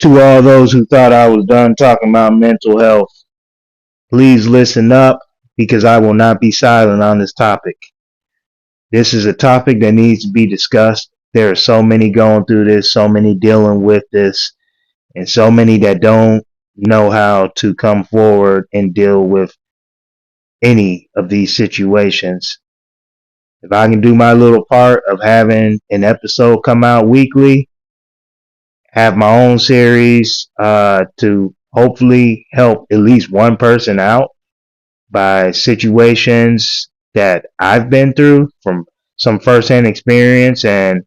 To all those who thought I was done talking about mental health, please listen up because I will not be silent on this topic. This is a topic that needs to be discussed. There are so many going through this, so many dealing with this, and so many that don't know how to come forward and deal with any of these situations. If I can do my little part of having an episode come out weekly, have my own series to hopefully help at least one person out by situations that I've been through from some firsthand experience and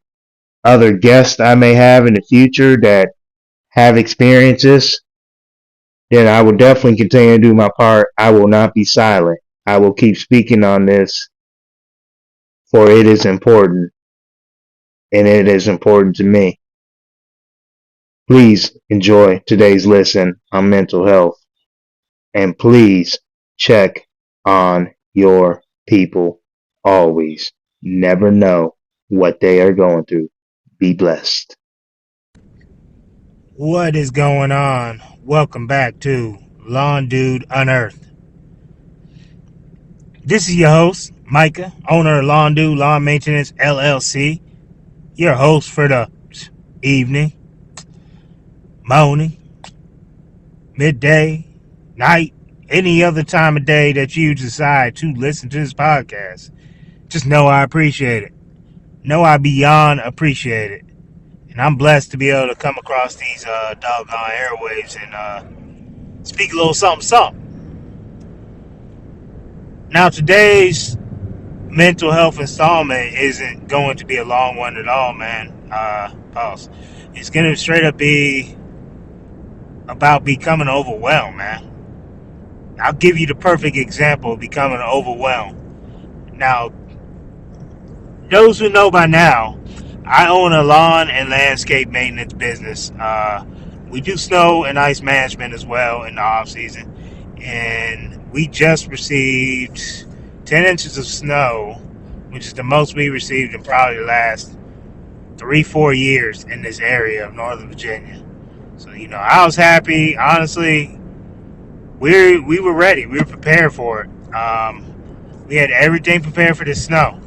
other guests I may have in the future that have experiences, then I will definitely continue to do my part. I will not be silent. I will keep speaking on this, for it is important and it is important to me. Please enjoy today's lesson on mental health, and please check on your people always. Never know what they are going through. Be blessed. What is going on? Welcome back to Lawn Dude Unearthed. This is your host, Micah, owner of Lawn Dude Lawn Maintenance LLC. Your host for the evening, morning, midday, night, any other time of day that you decide to listen to this podcast. Just know I appreciate it. Know I beyond appreciate it. And I'm blessed to be able to come across these doggone airwaves and speak a little something. Now, today's mental health installment isn't going to be a long one at all, man. Pause. It's going to straight up be about becoming overwhelmed, man. I'll give you the perfect example of becoming overwhelmed. Now, those who know by now, I own a lawn and landscape maintenance business. We do snow and ice management as well in the off season, and we just received 10 inches of snow, which is the most we received in probably the last 3-4 years in this area of Northern Virginia. So, I was happy. Honestly, we were ready. We were prepared for it. We had everything prepared for the snow.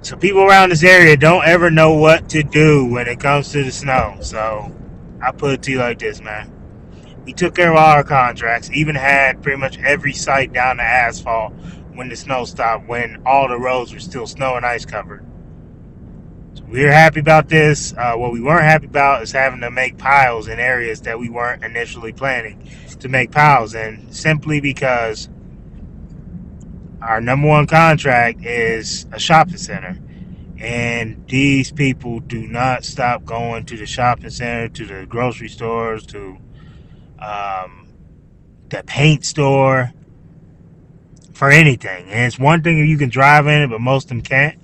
So people around this area don't ever know what to do when it comes to the snow. So I put it to you like this, man. We took care of all our contracts, even had pretty much every site down to asphalt when the snow stopped, when all the roads were still snow and ice covered. So we were happy about this. What we weren't happy about is having to make piles in areas that we weren't initially planning to make piles in, simply because our number one contract is a shopping center. And these people do not stop going to the shopping center, to the grocery stores, to the paint store, for anything. And it's one thing if you can drive in it, but most of them can't.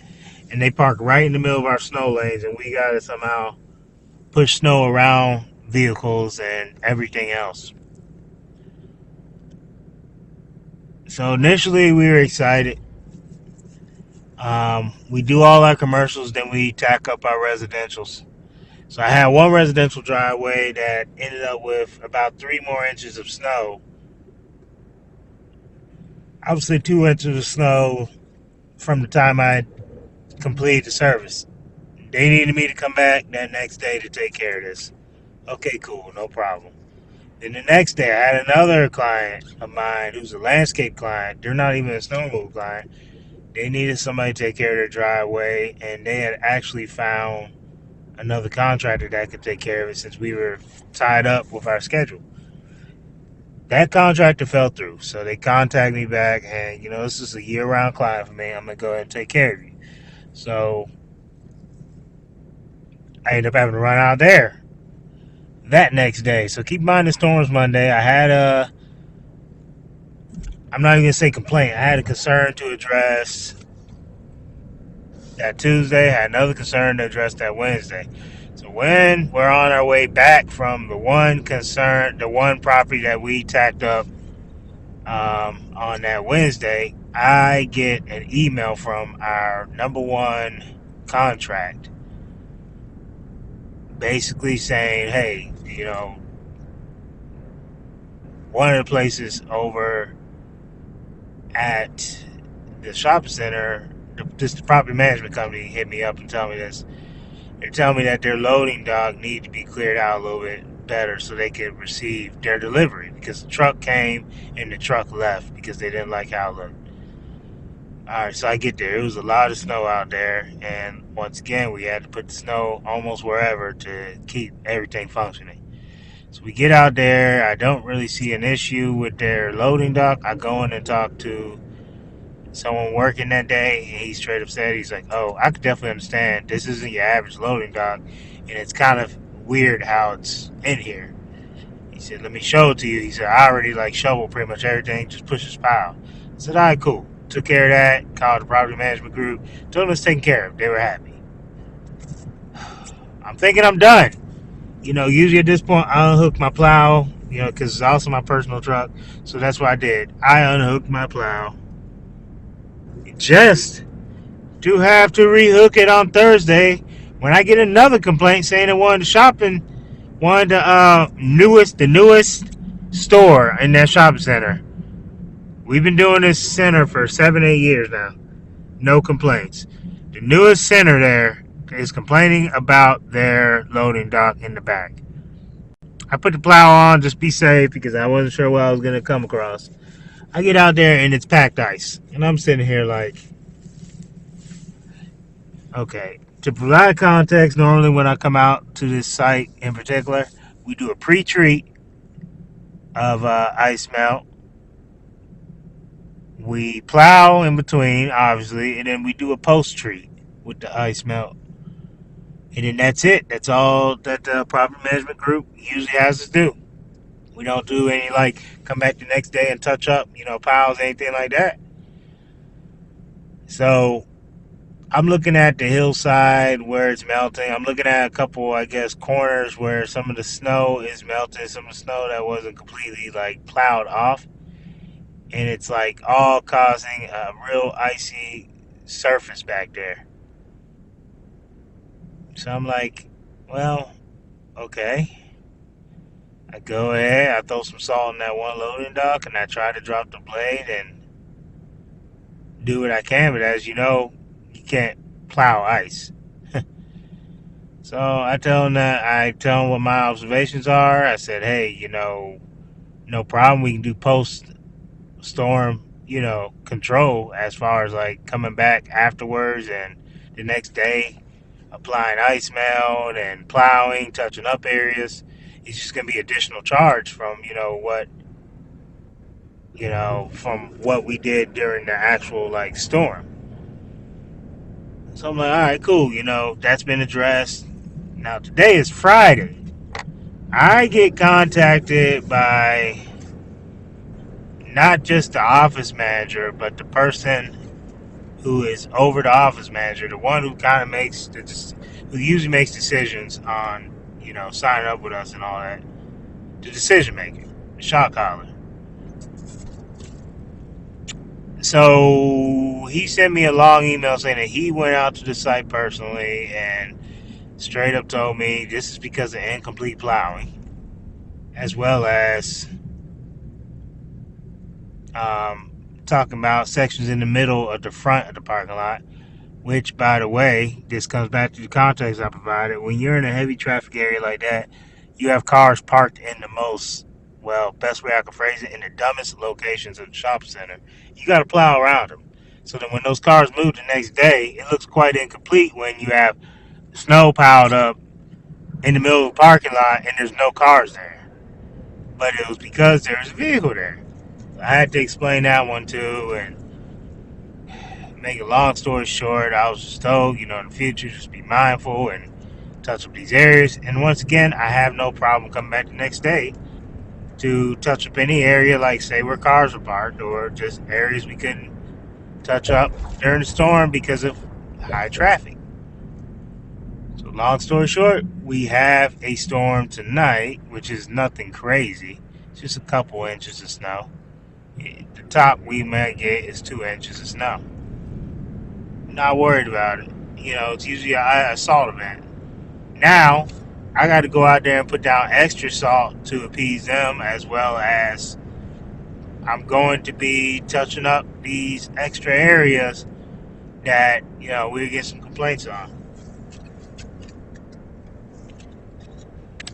And they park right in the middle of our snow lanes, and we got to somehow push snow around vehicles and everything else. So initially we were excited. We do all our commercials, then we tack up our residentials. So I had one residential driveway that ended up with about 3 more inches of snow. Obviously 2 inches of snow from the time I completed the service. They needed me to come back that next day to take care of this. Okay, cool, no problem. Then the next day I had another client of mine who's a landscape client. They're not even a snow removal client. They needed somebody to take care of their driveway, and they had actually found another contractor that could take care of it since we were tied up with our schedule. That contractor fell through, so they contacted me back, and this is a year-round client for me. I'm going to go ahead and take care of you. So I ended up having to run out there that next day. So keep in mind the storm was Monday. I had I'm not even going to say complaint. I had a concern to address that Tuesday. I had another concern to address that Wednesday. So when we're on our way back from the one property that we tacked up on that Wednesday, I get an email from our number one contract basically saying, hey, one of the places over at the shopping center, this property management company hit me up and tell me this. They're telling me that their loading dock need to be cleared out a little bit better so they could receive their delivery, because the truck came and the truck left because they didn't like how it looked. Alright, so I get there. It was a lot of snow out there, and once again, we had to put the snow almost wherever to keep everything functioning. So we get out there. I don't really see an issue with their loading dock. I go in and talk to someone working that day, and he straight up said, he's like, oh, I could definitely understand. This isn't your average loading dock, and it's kind of weird how it's in here. He said, let me show it to you. He said, I already shoveled pretty much everything, just push this pile. I said, all right, cool. Took care of that, called the property management group, told them it's taken care of. They were happy. I'm thinking I'm done. Usually at this point, I unhook my plow, because it's also my personal truck. So that's what I did. I unhooked my plow just to have to rehook it on Thursday when I get another complaint saying they wanted the newest store in that shopping center. We've been doing this center for 7-8 years now. No complaints. The newest center there is complaining about their loading dock in the back. I put the plow on, just be safe, because I wasn't sure what I was going to come across. I get out there and it's packed ice. And I'm sitting here like, okay. To provide context, normally when I come out to this site in particular, we do a pre-treat of ice melt. We plow in between, obviously, and then we do a post-treat with the ice melt. And then that's it. That's all that the property management group usually has us do. We don't do any come back the next day and touch up, piles, anything like that. So I'm looking at the hillside where it's melting. I'm looking at a couple, I guess, corners where some of the snow is melting, some of the snow that wasn't completely plowed off. And it's all causing a real icy surface back there. So I'm like, well, okay. I go ahead, I throw some salt in that one loading dock, and I try to drop the blade and do what I can. But as you know, you can't plow ice. So I tell them what my observations are. I said, hey, no problem. We can do post-storm, control as far as coming back afterwards and the next day applying ice melt and plowing, touching up areas. It's just going to be additional charge from, from what we did during the actual storm. So I'm like, all right, cool. That's been addressed. Now today is Friday. I get contacted by not just the office manager, but the person who is over the office manager, the one who kind of who usually makes decisions on, signing up with us and all that. The decision maker, the shot caller. So he sent me a long email saying that he went out to the site personally and straight up told me this is because of incomplete plowing, as well as talking about sections in the middle of the front of the parking lot, which, by the way, this comes back to the context I provided. When you're in a heavy traffic area like that, you have cars parked in the best way I can phrase it, in the dumbest locations of the shopping center. You got to plow around them. So that when those cars move the next day, it looks quite incomplete when you have snow piled up in the middle of the parking lot and there's no cars there. But it was because there was a vehicle there. I had to explain that one too, and make a long story short, I was just told, in the future, just be mindful and touch up these areas. And once again, I have no problem coming back the next day to touch up any area, say where cars were parked, or just areas we couldn't touch up during the storm because of high traffic. So long story short, we have a storm tonight, which is nothing crazy. It's just a couple inches of snow. The top we might get is 2 inches of snow. Not worried about it. It's usually a salt event. Now, I got to go out there and put down extra salt to appease them, as well as I'm going to be touching up these extra areas that we get some complaints on.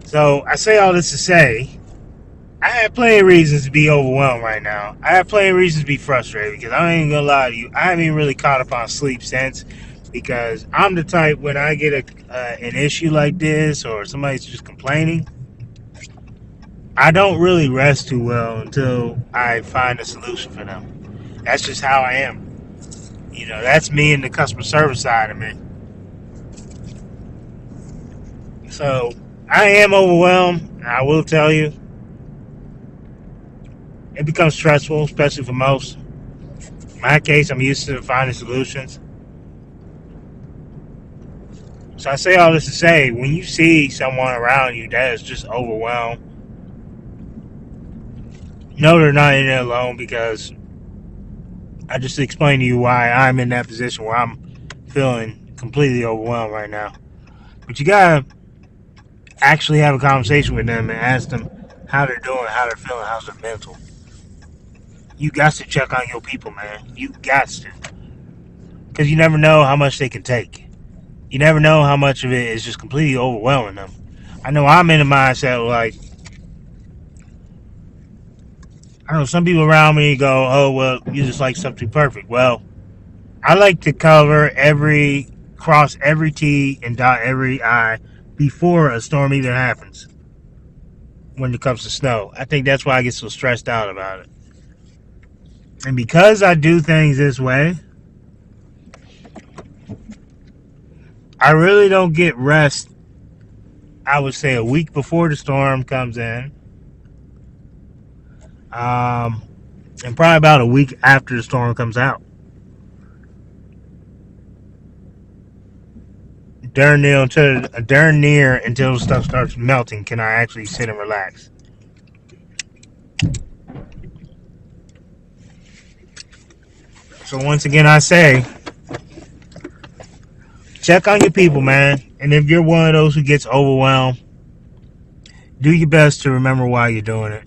So I say all this to say, I have plenty of reasons to be overwhelmed right now. I have plenty of reasons to be frustrated because I ain't gonna lie to you. I haven't even really caught up on sleep since, because I'm the type, when I get an issue like this or somebody's just complaining, I don't really rest too well until I find a solution for them. That's just how I am. That's me and the customer service side of me. So I am overwhelmed. I will tell you, it becomes stressful, especially for most. In my case, I'm used to finding solutions. So I say all this to say, when you see someone around you that is just overwhelmed, no, they're not in it alone, because I just explained to you why I'm in that position where I'm feeling completely overwhelmed right now. But you gotta actually have a conversation with them and ask them how they're doing, how they're feeling, how's their mental. You got to check on your people, man. You got to. Because you never know how much they can take. You never know how much of it is just completely overwhelming them. I know I'm in a mindset like, I don't know, some people around me go, oh, well, you just like stuff to be perfect. Well, I like to cross every T and dot every I before a storm even happens when it comes to snow. I think that's why I get so stressed out about it. And because I do things this way, I really don't get rest, I would say, a week before the storm comes in. And probably about a week after the storm comes out. Darn near until the stuff starts melting can I actually sit and relax. So once again, I say, check on your people, man. And if you're one of those who gets overwhelmed, do your best to remember why you're doing it.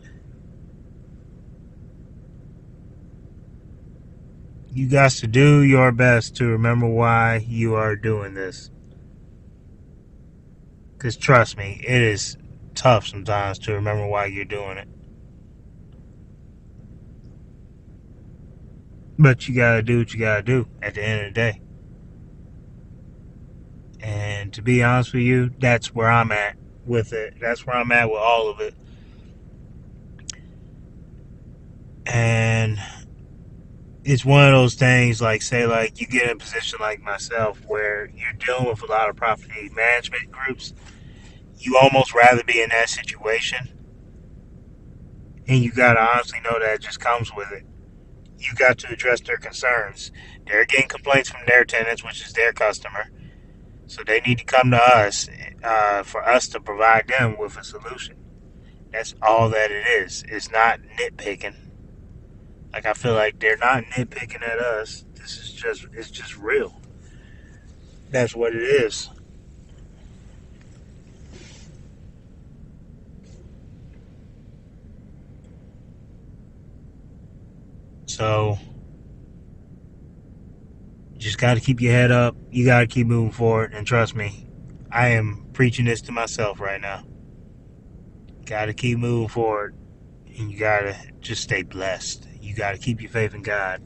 You got to do your best to remember why you are doing this. Because trust me, it is tough sometimes to remember why you're doing it. But you gotta do what you gotta do at the end of the day. And to be honest with you, that's where I'm at with it. That's where I'm at with all of it. And it's one of those things, like, say, like, you get in a position like myself where you're dealing with a lot of property management groups. You almost rather be in that situation. And you gotta honestly know that it just comes with it. You got to address their concerns. They're getting complaints from their tenants, which is their customer. So they need to come to us for us to provide them with a solution. That's all that it is. It's not nitpicking. Like, I feel like they're not nitpicking at us. It's just real. That's what it is. So, you just got to keep your head up. You got to keep moving forward. And trust me, I am preaching this to myself right now. Got to keep moving forward. And you got to just stay blessed. You got to keep your faith in God.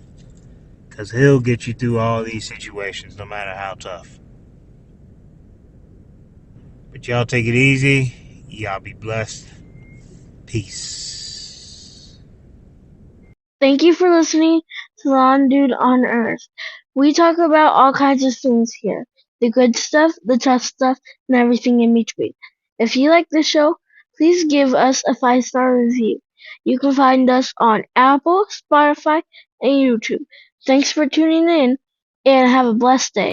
Because He'll get you through all these situations, no matter how tough. But y'all take it easy. Y'all be blessed. Peace. Thank you for listening to Lon Dude on Earth. We talk about all kinds of things here. The good stuff, the tough stuff, and everything in between. If you like the show, please give us a 5-star review. You can find us on Apple, Spotify, and YouTube. Thanks for tuning in, and have a blessed day.